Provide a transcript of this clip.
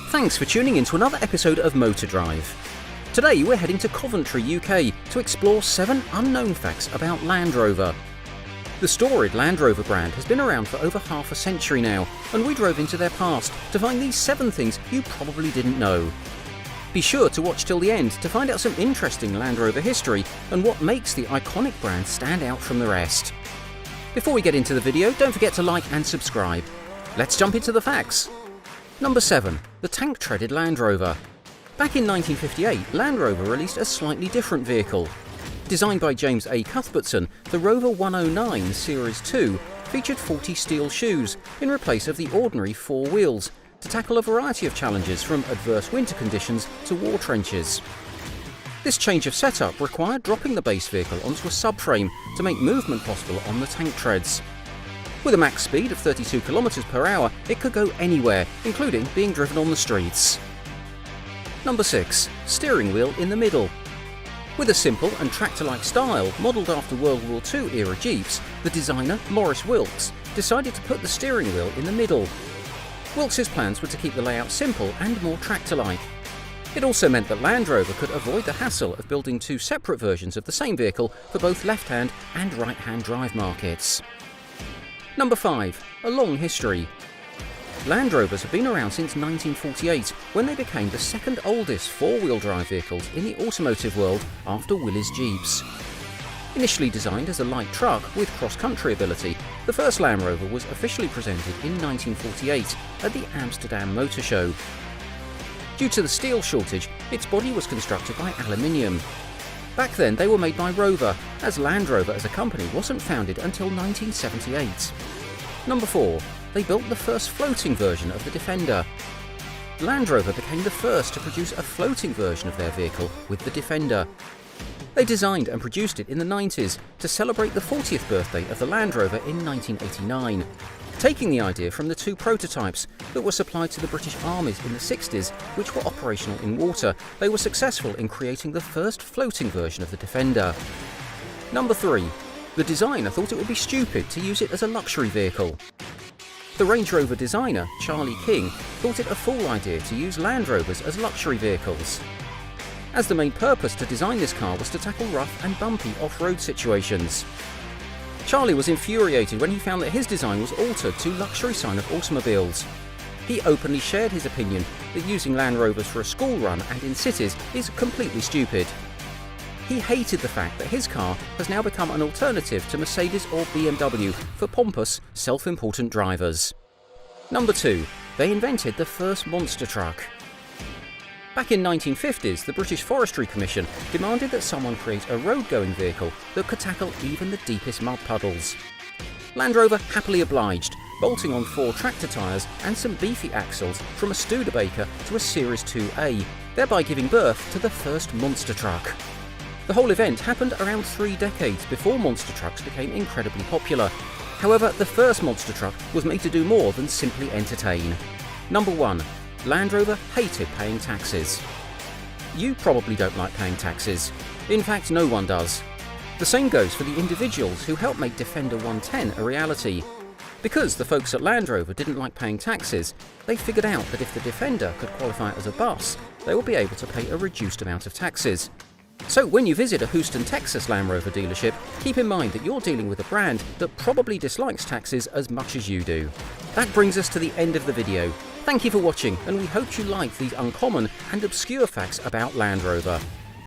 Thanks for tuning in to another episode of Motor Drive. Today we're heading to Coventry, UK to explore 7 unknown facts about Land Rover. The storied Land Rover brand has been around for over half a century now, and we drove into their past to find these 7 things you probably didn't know. Be sure to watch till the end to find out some interesting Land Rover history and what makes the iconic brand stand out from the rest. Before we get into the video, don't forget to like and subscribe. Let's jump into the facts. Number 7. The tank-treaded Land Rover. Back in 1958, Land Rover released a slightly different vehicle. Designed by James A. Cuthbertson, the Rover 109 Series 2 featured 40 steel shoes in replace of the ordinary 4 wheels to tackle a variety of challenges from adverse winter conditions to war trenches. This change of setup required dropping the base vehicle onto a subframe to make movement possible on the tank treads. With a max speed of 32 km per hour, it could go anywhere, including being driven on the streets. Number 6. Steering wheel in the middle. With a simple and tractor-like style modelled after World War II era Jeeps, the designer, Maurice Wilks, decided to put the steering wheel in the middle. Wilks's plans were to keep the layout simple and more tractor-like. It also meant that Land Rover could avoid the hassle of building 2 separate versions of the same vehicle for both left-hand and right-hand drive markets. Number 5. A long history. Land Rovers have been around since 1948, when they became the second oldest 4-wheel drive vehicles in the automotive world after Willys Jeeps. Initially designed as a light truck with cross-country ability, the first Land Rover was officially presented in 1948 at the Amsterdam Motor Show. Due to the steel shortage, its body was constructed by aluminium. Back then they were made by Rover, as Land Rover as a company wasn't founded until 1978. Number 4. They built the first floating version of the Defender. Land Rover became the first to produce a floating version of their vehicle with the Defender. They designed and produced it in the 90s to celebrate the 40th birthday of the Land Rover in 1989. Taking the idea from the 2 prototypes that were supplied to the British armies in the 60s, which were operational in water, they were successful in creating the first floating version of the Defender. Number 3. The designer thought it would be stupid to use it as a luxury vehicle. The Range Rover designer, Charlie King, thought it a fool idea to use Land Rovers as luxury vehicles, as the main purpose to design this car was to tackle rough and bumpy off-road situations. Charlie was infuriated when he found that his design was altered to luxury sign of automobiles. He openly shared his opinion that using Land Rovers for a school run and in cities is completely stupid. He hated the fact that his car has now become an alternative to Mercedes or BMW for pompous, self-important drivers. Number 2. They invented the first monster truck. Back in 1950s, the British Forestry Commission demanded that someone create a road-going vehicle that could tackle even the deepest mud puddles. Land Rover happily obliged, bolting on 4 tractor tyres and some beefy axles from a Studebaker to a Series 2A, thereby giving birth to the first monster truck. The whole event happened around 3 decades before monster trucks became incredibly popular. However, the first monster truck was made to do more than simply entertain. Number 1. Land Rover hated paying taxes. You probably don't like paying taxes. In fact, no one does. The same goes for the individuals who helped make Defender 110 a reality. Because the folks at Land Rover didn't like paying taxes, they figured out that if the Defender could qualify as a bus, they would be able to pay a reduced amount of taxes. So when you visit a Houston, Texas Land Rover dealership, keep in mind that you're dealing with a brand that probably dislikes taxes as much as you do. That brings us to the end of the video. Thank you for watching, and we hope you liked these uncommon and obscure facts about Land Rover.